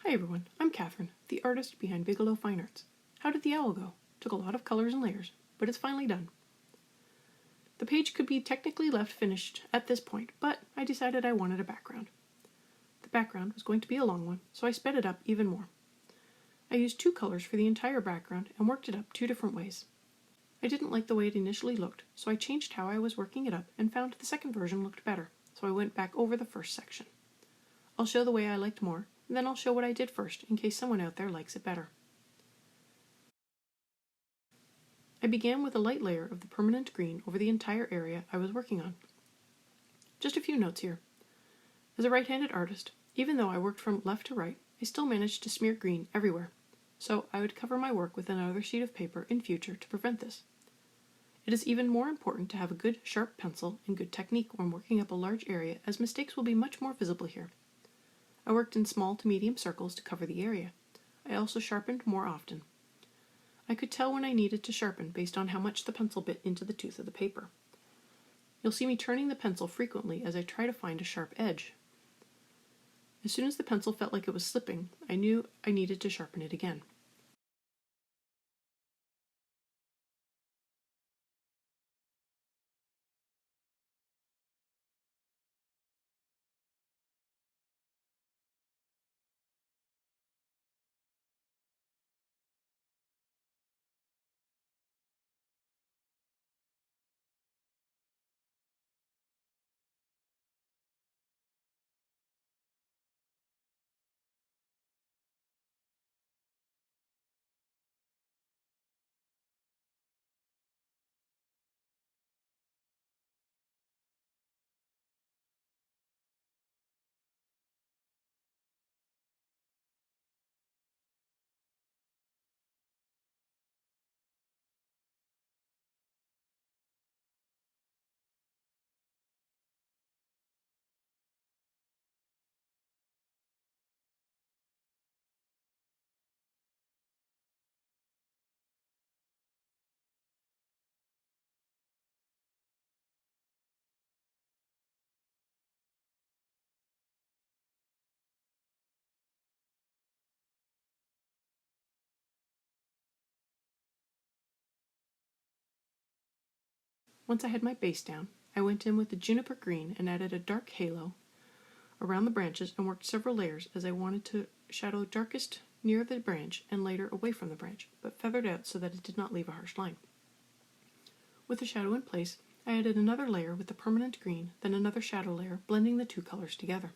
Hi everyone, I'm Catherine, the artist behind Bigelow Fine Arts. How did the owl go? Took a lot of colors and layers, but it's finally done. The page could be technically left finished at this point, but I decided I wanted a background. The background was going to be a long one, so I sped it up even more. I used 2 colors for the entire background and worked it up 2 different ways. I didn't like the way it initially looked, so I changed how I was working it up and found the second version looked better, so I went back over the first section. I'll show the way I liked more, and then I'll show what I did first in case someone out there likes it better. I began with a light layer of the permanent green over the entire area I was working on. Just a few notes here. As a right-handed artist, even though I worked from left to right, I still managed to smear green everywhere, so I would cover my work with another sheet of paper in future to prevent this. It is even more important to have a good, sharp pencil and good technique when working up a large area, as mistakes will be much more visible here. I worked in small to medium circles to cover the area. I also sharpened more often. I could tell when I needed to sharpen based on how much the pencil bit into the tooth of the paper. You'll see me turning the pencil frequently as I try to find a sharp edge. As soon as the pencil felt like it was slipping, I knew I needed to sharpen it again. Once I had my base down, I went in with the juniper green and added a dark halo around the branches and worked several layers as I wanted to shadow darkest near the branch and lighter away from the branch, but feathered out so that it did not leave a harsh line. With the shadow in place, I added another layer with the permanent green, then another shadow layer, blending the 2 colors together.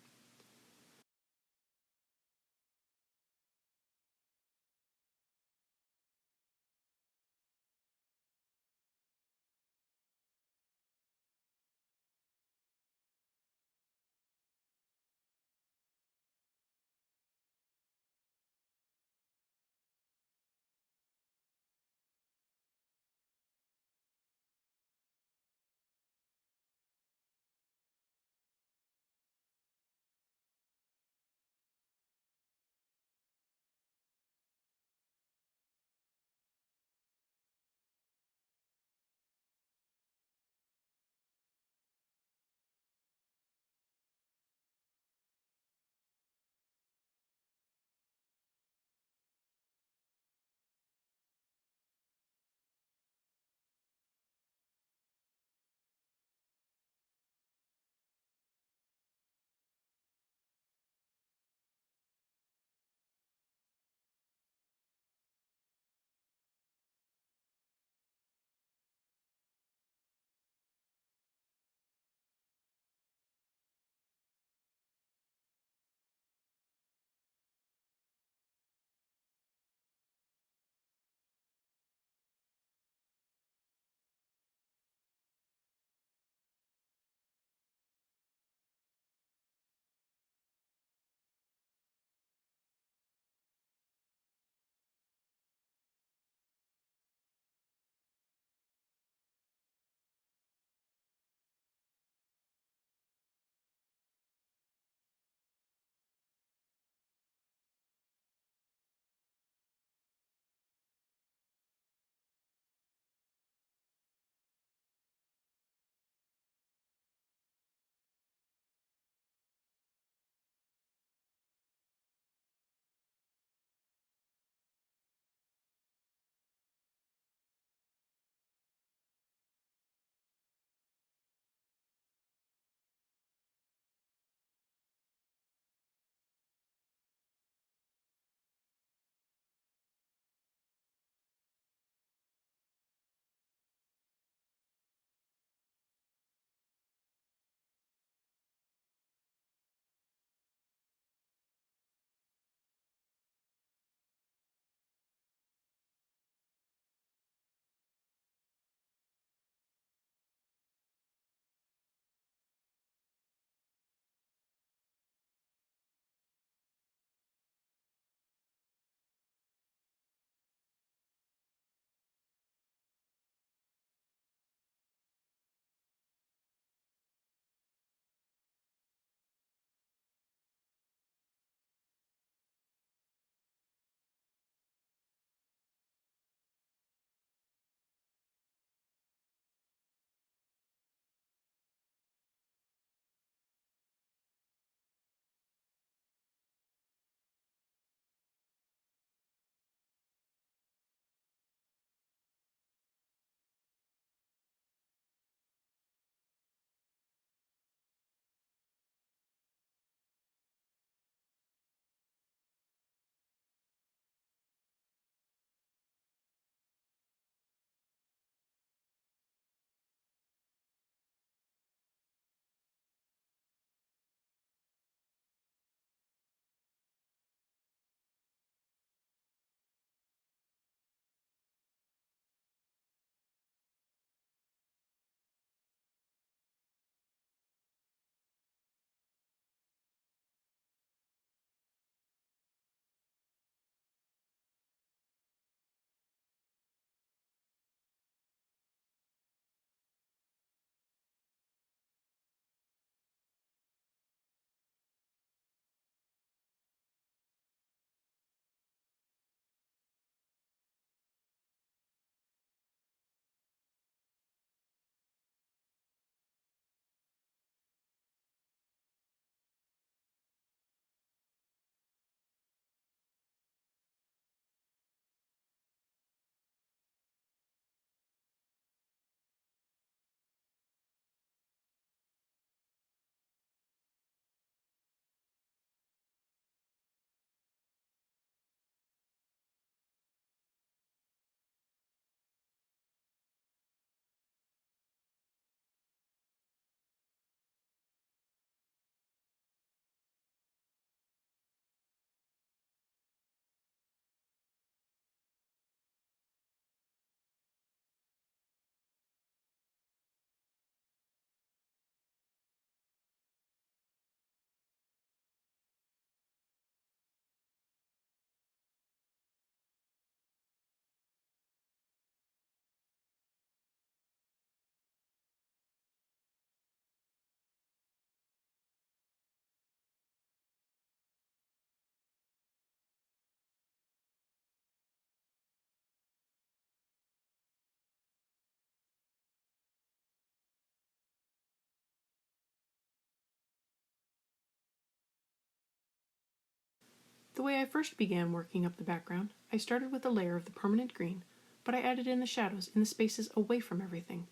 The way I first began working up the background, I started with a layer of the permanent green, but I added in the shadows in the spaces away from everything.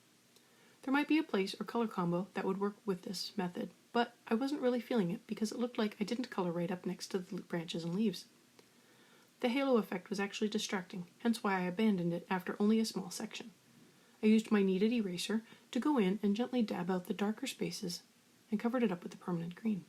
There might be a place or color combo that would work with this method, but I wasn't really feeling it because it looked like I didn't color right up next to the branches and leaves. The halo effect was actually distracting, hence why I abandoned it after only a small section. I used my kneaded eraser to go in and gently dab out the darker spaces and covered it up with the permanent green.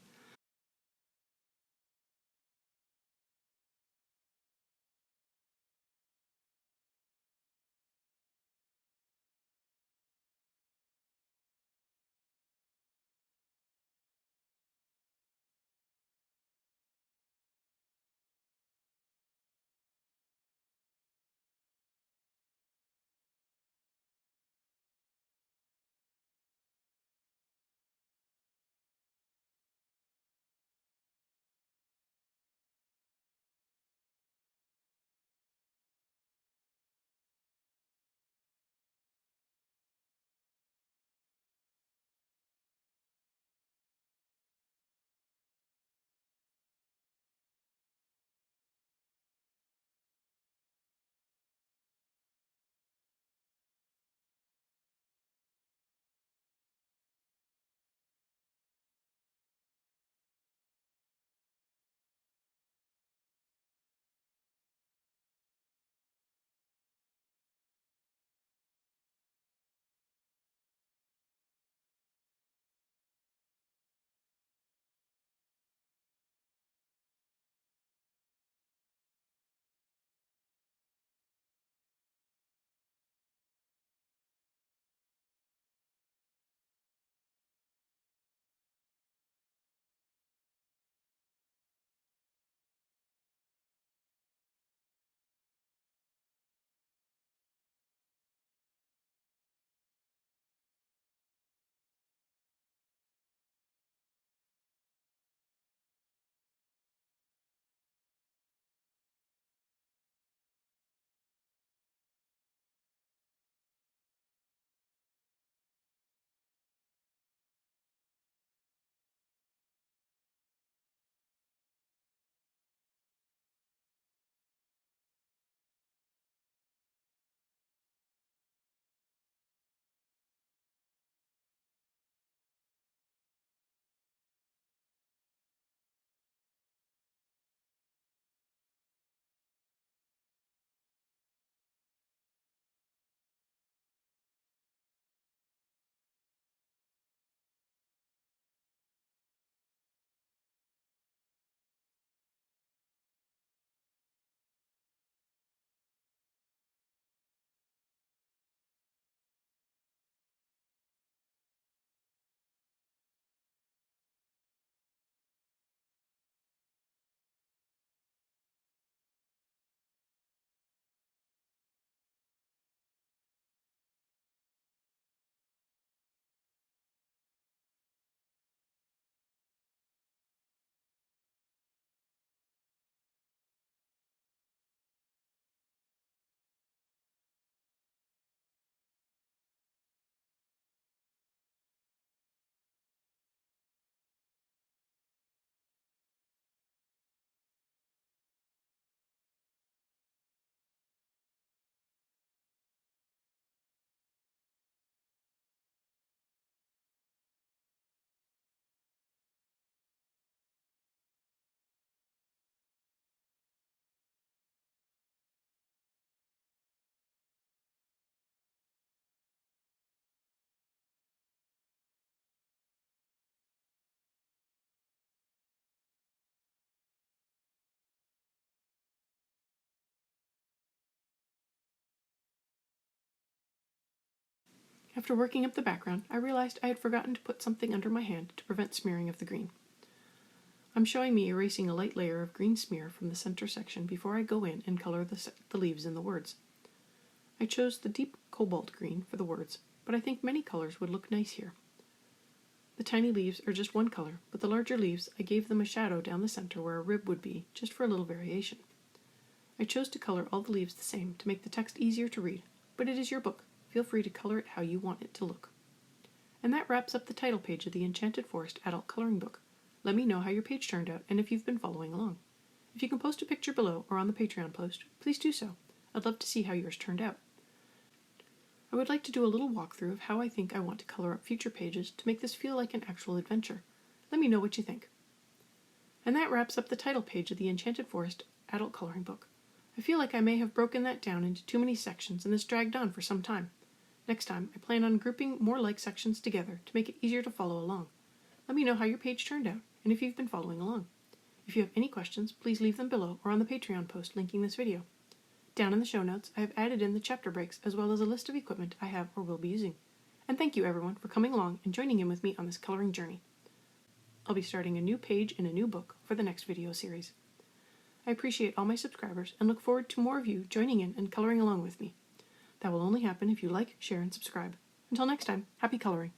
After working up the background, I realized I had forgotten to put something under my hand to prevent smearing of the green. I'm showing me erasing a light layer of green smear from the center section before I go in and color the leaves and the words. I chose the deep cobalt green for the words, but I think many colors would look nice here. The tiny leaves are just one color, but the larger leaves, I gave them a shadow down the center where a rib would be, just for a little variation. I chose to color all the leaves the same to make the text easier to read, but it is your book. Feel free to color it how you want it to look. And that wraps up the title page of the Enchanted Forest Adult Coloring Book. Let me know how your page turned out and if you've been following along. If you can post a picture below or on the Patreon post, please do so. I'd love to see how yours turned out. I would like to do a little walkthrough of how I think I want to color up future pages to make this feel like an actual adventure. Let me know what you think. And that wraps up the title page of the Enchanted Forest adult coloring book. I feel like I may have broken that down into too many sections and this dragged on for some time. Next time, I plan on grouping more like sections together to make it easier to follow along. Let me know how your page turned out and if you've been following along. If you have any questions, please leave them below or on the Patreon post linking this video. Down in the show notes, I have added in the chapter breaks as well as a list of equipment I have or will be using. And thank you everyone for coming along and joining in with me on this coloring journey. I'll be starting a new page in a new book for the next video series. I appreciate all my subscribers and look forward to more of you joining in and coloring along with me. That will only happen if you like, share, and subscribe. Until next time, happy coloring!